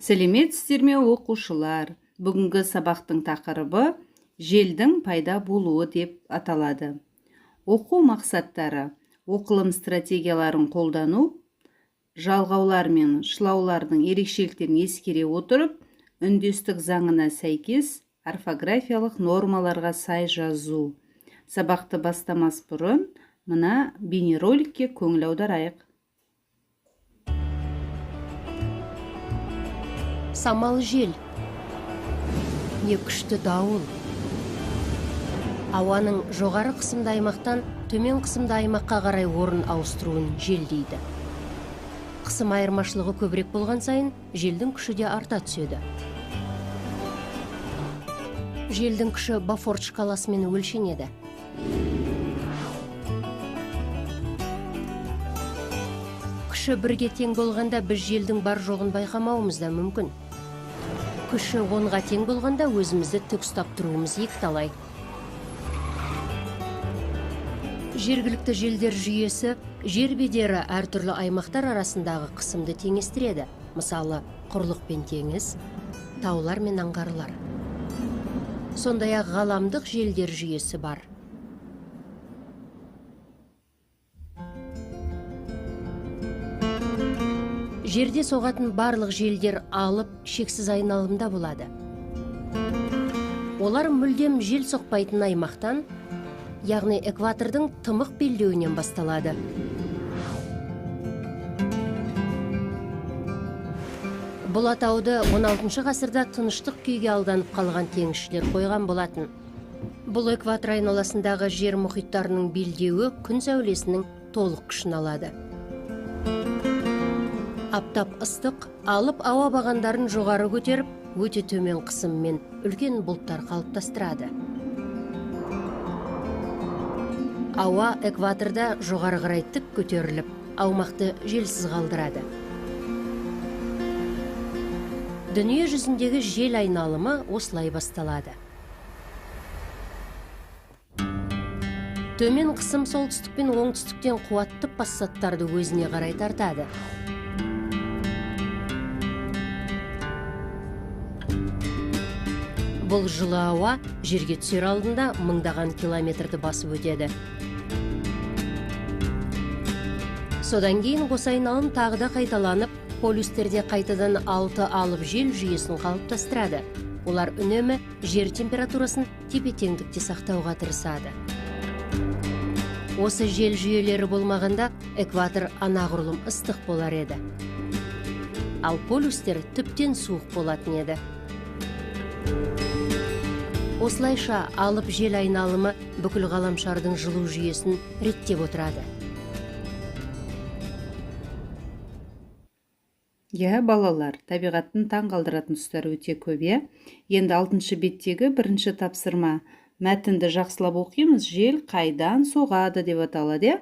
Сәлеметсіздер ме оқушылар? Бүгінгі сабақтың тақырыбы желдің пайда болуы деп аталады. Оқу мақсаттары: оқылым стратегияларын қолдану, жалғаулар мен шылаулардың ерекшеліктерін ескере отырып, үндестік заңына сәйкес орфографиялық нормаларға сай жазу. Сабақты бастамас бұрын мына бейнероликке көңіл аударайық. Самал жел, не күшті дауыл. Ауаның жоғары қысымды аймақтан төмен қысымды аймаққа қарай орын ауыстыруын жел дейді. Қысым айырмашылығы көбірек болған сайын желдің күші де арта түседі. Желдің күші Бафорт шкаласымен өлшенеді. Күші бірге тең болғанда біз желдің бар жоғын байқамауымыз да мүмкін. Күші 10-ға тең болғанда өзімізді тік ұстап тұруымыз екіталай. Жергілікті желдер жүйесі жер бедері әртүрлі аймақтар арасындағы қысымды теңестіреді. Мысалы, құрлық пен теңіз, таулар мен аңғарлар. Сондай-ақ ғаламдық желдер жүйесі бар. Жерде соғатын барлық желдер алып, шексіз айналымда болады. Олар мүлдем жел соқпайтын аймақтан, яғни экватордың тымық белдеуінен басталады. Бұл атауды 16 ғасырда тыныштық күйге алданып қалған теңізшілер қойған болатын. Бұл экватор айналасындағы жер мұхиттарының белдеуі күн сәулесінің толық күшін алады. Аптап ыстық алып ауа бағандарын жоғары көтеріп, өте төмен қысыммен үлкен бұлттар қалыптастырады. Ауа экваторда жоғары қарай тік көтеріліп, аумақты желсіз қалдырады. Дүние жүзіндегі жел айналымы осылай басталады. Төмен қысым солтүстік пен оңтүстіктен қуатты пассаттарды өзіне қарай тартады. Бұл жылы ауа жерге түсер алдында мыңдаған километрді басып өтеді. Содан кейін осы айналым тағы да қайталанып, полюстерде қайтадан 6 алып жел жүйесін қалыптастырады. Олар үнемі жер температурасын тепе-теңдікте сақтауға тырысады. Осы жел жүйелері болмағанда экватор анағұрлым ыстық болар еді. Ал полюстер тіптен суық болатын еді. Осылайша алып жел айналымы бүкіл ғаламшардың жылу жүйесін реттеп отырады. Балалар, табиғаттың таң қалдыратын тұстары өте көп. Енді 6-шы беттегі бірінші тапсырма. Мәтінді жақсылап оқимыз. Жел қайдан соғады деп аталады.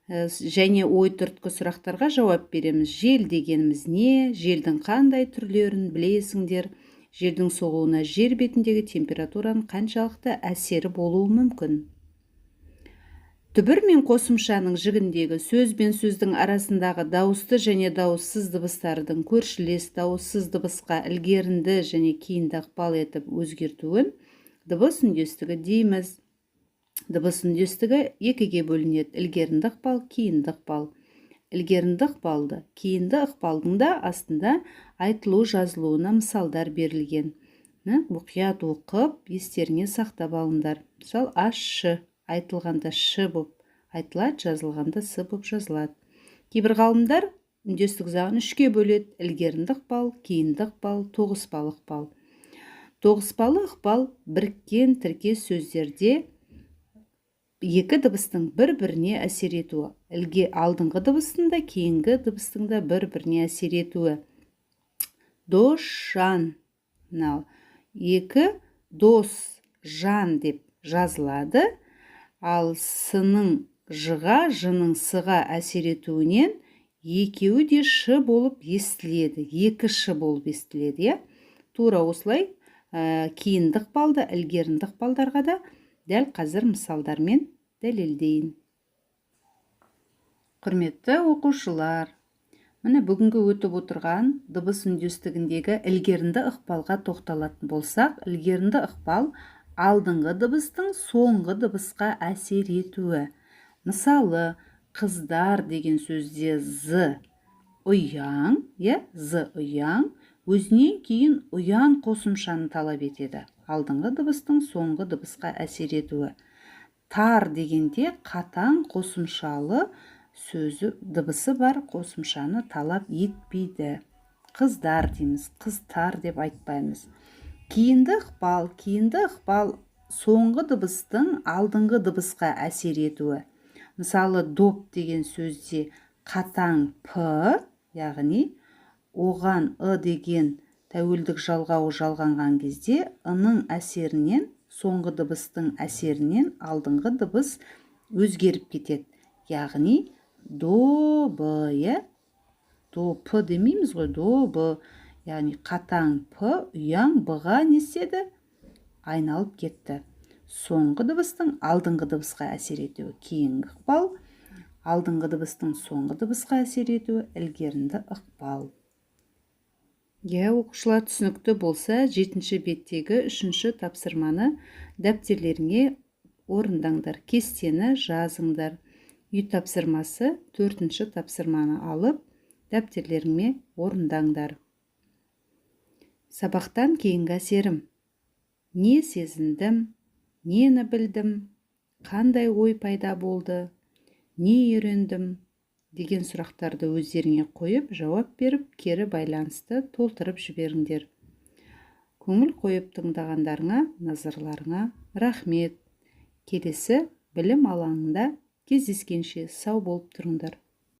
Және ой түрткі сұрақтарға жауап береміз. Жел дегеніміз не? Желдің қандай түрлерін білесіңдер? Желдің соғуына жер бетіндегі температураның қаншалықты әсері болуы мүмкін? Түбір мен қосымшаның жігіндегі сөз бен сөздің арасындағы дауысты және дауыссыз дыбыстардың көршілес дауыссыз дыбысқа ілгерінді және кейінді ықпал етіп өзгертуін дыбыс үндестігі дейміз. Дыбыс үндестігі екіге бөлінеді: ілгерінді ықпал, кейінді ықпал. Ілгерінді ықпалды, кейінді ықпалдың да астында айтылу жазылуына мысалдар берілген. Мұқият оқып, естеріңе сақтап алыңдар. Мысалы, ащы айтылғанда ш боп айтылады, жазылғанда с боп жазылады. Кейбір ғалымдар үндестік жағын 3-ке бөледі: ілгерінді ықпал, кейінді ықпал, тоғыспалы ықпал. Тоғыспалы ықпал біріккен тіркес сөздерде екі дыбыстың бір-біріне әсер етуі. Алдыңғы дыбыстың да, кейінгі дыбыстың да бір-біріне әсер етуі. Дос-жан. Екі дос жан деп жазылады. Ал сының жыға, жының сыға әсер етуінен екеуі де ш болып естіледі. Екі ш болып естіледі. Тура осылай кейінді ықпалды, ілгерінді ықпалдарға да дәл қазір мысалдармен дәлелдейін. Құрметті оқушылар, Міне бүгінгі өтіп отырған дыбыс үндестігіндегі ілгерінді ықпалға тоқталатын болсақ, ілгерінді ықпал алдыңғы дыбыстың соңғы дыбысқа әсер етуі. Мысалы, қыздар деген сөзде з ұяң, з ұяң, өзінен кейін ұян қосымшаны талап етеді. Алдыңғы дыбыстың соңғы дыбысқа әсер етуі. Тар дегенде қатаң қосымшалы сөзі дыбысы бар қосымшаны талап етпейді. Қыздар дейміз, қызтар деп айтпаймыз. Кейінді ықпал соңғы дыбыстың алдыңғы дыбысқа әсер етуі. Мысалы, доп деген сөзде қатаң п, яғни оған деген тәуелдік жалғауы жалғанған кезде ының әсерінен, соңғы дыбыстың әсерінен алдыңғы дыбыс өзгеріп кетеді. Яғни до б, до п демейміз ғой, до б, яғни қатаң п ұяң б-ға не істеді? Айналып кетті. Соңғы дыбыстың алдыңғы дыбысқа әсер етуі. Кейінгі ықпал алдыңғы дыбыстың соңғы дыбысқа әсер етуі, ілгерінді ықпал. Оқушылар түсінікті болса, 7-ші беттегі 3-ші тапсырманы дәптерлеріңе орындаңдар. Кестені жазыңдар. Үй тапсырмасы 4-ші тапсырманы алып, дәптерлеріңе орындаңдар. Сабақтан кейінгі әсерім. Не сезіндім, нені білдім, қандай ой пайда болды, не үйрендім деген сұрақтарды өздеріңе қойып, жауап беріп, кері байланысты толтырып жіберіңдер. Көңіл қойып тыңдағандарыңа, назарларыңа рахмет. Келесі білім алаңында кездескенше сау болып тұрыңдар.